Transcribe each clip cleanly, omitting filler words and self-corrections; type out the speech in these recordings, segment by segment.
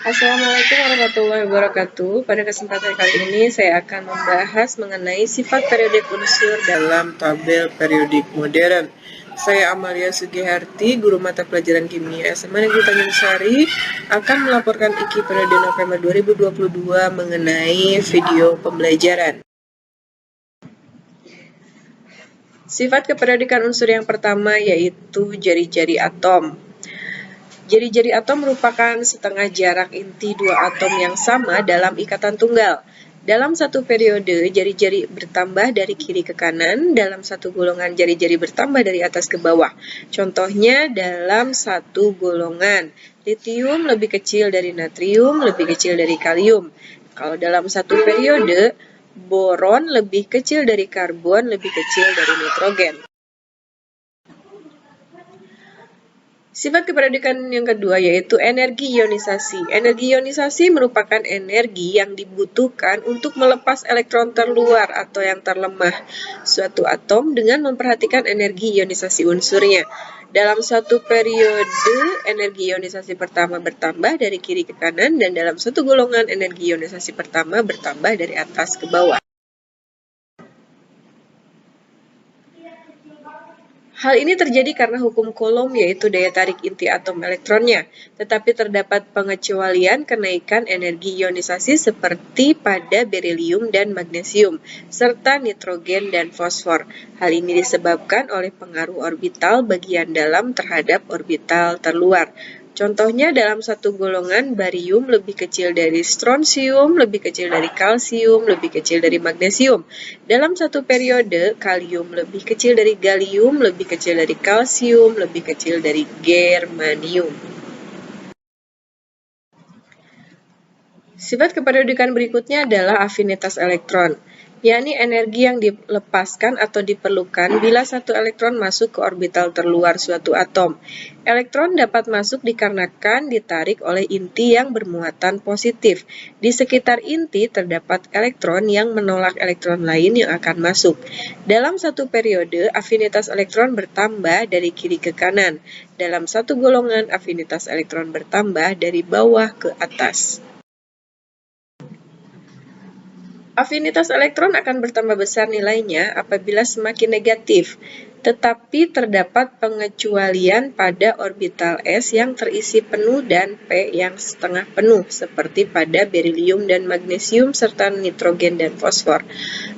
Assalamualaikum warahmatullahi wabarakatuh. Pada kesempatan kali ini saya akan membahas mengenai sifat periodik unsur dalam tabel periodik modern. Saya Amalia Sugiharti, guru mata pelajaran kimia SMA Negeri Tanjung Sari, akan melaporkan IKI periode November 2022 mengenai video pembelajaran. Sifat keperiodikan unsur yang pertama yaitu jari-jari atom. Jari-jari atom merupakan setengah jarak inti dua atom yang sama dalam ikatan tunggal. Dalam satu periode, jari-jari bertambah dari kiri ke kanan, dalam satu golongan jari-jari bertambah dari atas ke bawah. Contohnya dalam satu golongan, litium lebih kecil dari natrium, lebih kecil dari kalium. Kalau dalam satu periode, boron lebih kecil dari karbon, lebih kecil dari nitrogen. Sifat keperiodikan yang kedua yaitu energi ionisasi. Energi ionisasi merupakan energi yang dibutuhkan untuk melepas elektron terluar atau yang terlemah suatu atom dengan memperhatikan energi ionisasi unsurnya. Dalam satu periode, energi ionisasi pertama bertambah dari kiri ke kanan dan dalam satu golongan energi ionisasi pertama bertambah dari atas ke bawah. Hal ini terjadi karena hukum Coulomb yaitu daya tarik inti atom elektronnya, tetapi terdapat pengecualian kenaikan energi ionisasi seperti pada berilium dan magnesium, serta nitrogen dan fosfor. Hal ini disebabkan oleh pengaruh orbital bagian dalam terhadap orbital terluar. Contohnya dalam satu golongan barium lebih kecil dari strontium, lebih kecil dari kalsium, lebih kecil dari magnesium. Dalam satu periode, kalium lebih kecil dari gallium, lebih kecil dari kalsium, lebih kecil dari germanium. Sifat keperiodikan berikutnya adalah afinitas elektron, yakni energi yang dilepaskan atau diperlukan bila satu elektron masuk ke orbital terluar suatu atom. Elektron dapat masuk dikarenakan ditarik oleh inti yang bermuatan positif. Di sekitar inti terdapat elektron yang menolak elektron lain yang akan masuk. Dalam satu periode, afinitas elektron bertambah dari kiri ke kanan. Dalam satu golongan, afinitas elektron bertambah dari bawah ke atas. Afinitas elektron akan bertambah besar nilainya apabila semakin negatif, tetapi terdapat pengecualian pada orbital S yang terisi penuh dan P yang setengah penuh, seperti pada berilium dan magnesium serta nitrogen dan fosfor.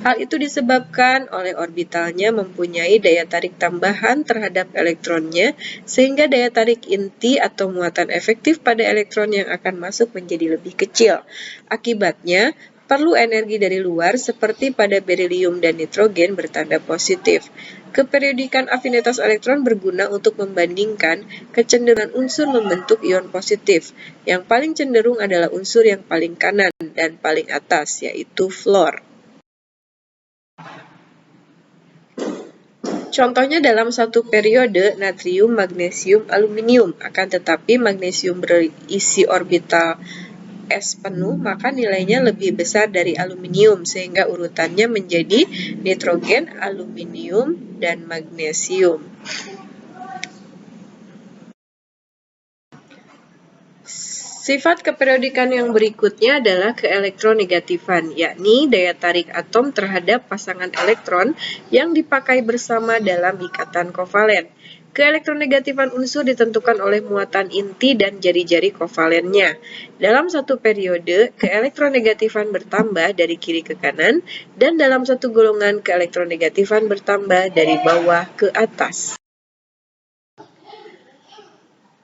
Hal itu disebabkan oleh orbitalnya mempunyai daya tarik tambahan terhadap elektronnya, sehingga daya tarik inti atau muatan efektif pada elektron yang akan masuk menjadi lebih kecil. Akibatnya, perlu energi dari luar seperti pada berilium dan nitrogen bertanda positif. Keperiodikan afinitas elektron berguna untuk membandingkan kecenderungan unsur membentuk ion positif. Yang paling cenderung adalah unsur yang paling kanan dan paling atas, yaitu fluor. Contohnya dalam satu periode natrium, magnesium, aluminium. Akan tetapi magnesium berisi orbital S penuh, maka nilainya lebih besar dari aluminium, sehingga urutannya menjadi nitrogen, aluminium, dan magnesium. Sifat keperiodikan yang berikutnya adalah keelektronegatifan, yakni daya tarik atom terhadap pasangan elektron yang dipakai bersama dalam ikatan kovalen. Keelektronegatifan unsur ditentukan oleh muatan inti dan jari-jari kovalennya. Dalam satu periode, keelektronegatifan bertambah dari kiri ke kanan, dan dalam satu golongan keelektronegatifan bertambah dari bawah ke atas.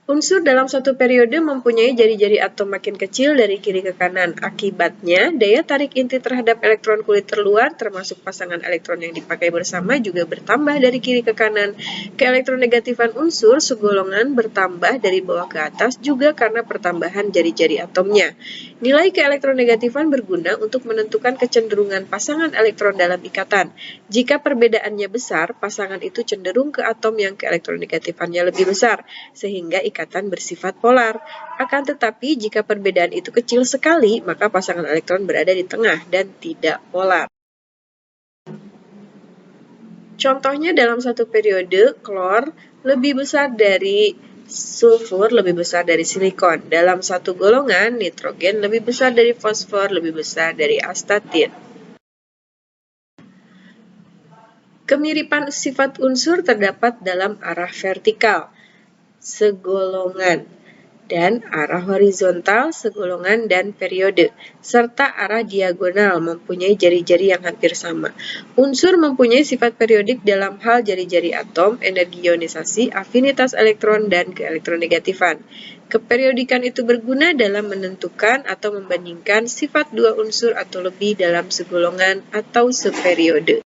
Unsur dalam satu periode mempunyai jari-jari atom makin kecil dari kiri ke kanan. Akibatnya, daya tarik inti terhadap elektron kulit terluar, termasuk pasangan elektron yang dipakai bersama, juga bertambah dari kiri ke kanan. Keelektronegatifan unsur segolongan bertambah dari bawah ke atas juga karena pertambahan jari-jari atomnya. Nilai keelektronegatifan berguna untuk menentukan kecenderungan pasangan elektron dalam ikatan. Jika perbedaannya besar, pasangan itu cenderung ke atom yang keelektronegatifannya lebih besar, sehingga ikatan bersifat polar. Akan tetapi, jika perbedaan itu kecil sekali, maka pasangan elektron berada di tengah dan tidak polar. Contohnya dalam satu periode, klor lebih besar dari sulfur lebih besar dari silikon. Dalam satu golongan, nitrogen lebih besar dari fosfor, lebih besar dari astatit. Kemiripan sifat unsur terdapat dalam arah vertikal, segolongan, dan arah horizontal, segolongan dan periode, serta arah diagonal mempunyai jari-jari yang hampir sama. Unsur mempunyai sifat periodik dalam hal jari-jari atom, energi ionisasi, afinitas elektron, dan keelektronegatifan. Keperiodikan itu berguna dalam menentukan atau membandingkan sifat dua unsur atau lebih dalam segolongan atau seperiode.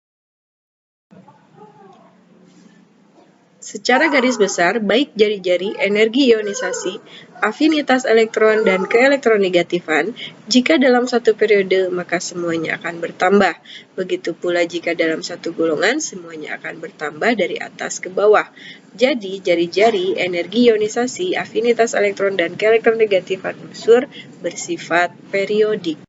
Secara garis besar, baik jari-jari, energi ionisasi, afinitas elektron, dan keelektronegatifan, jika dalam satu periode maka semuanya akan bertambah. Begitu pula jika dalam satu golongan semuanya akan bertambah dari atas ke bawah. Jadi, jari-jari, energi ionisasi, afinitas elektron, dan keelektronegatifan unsur bersifat periodik.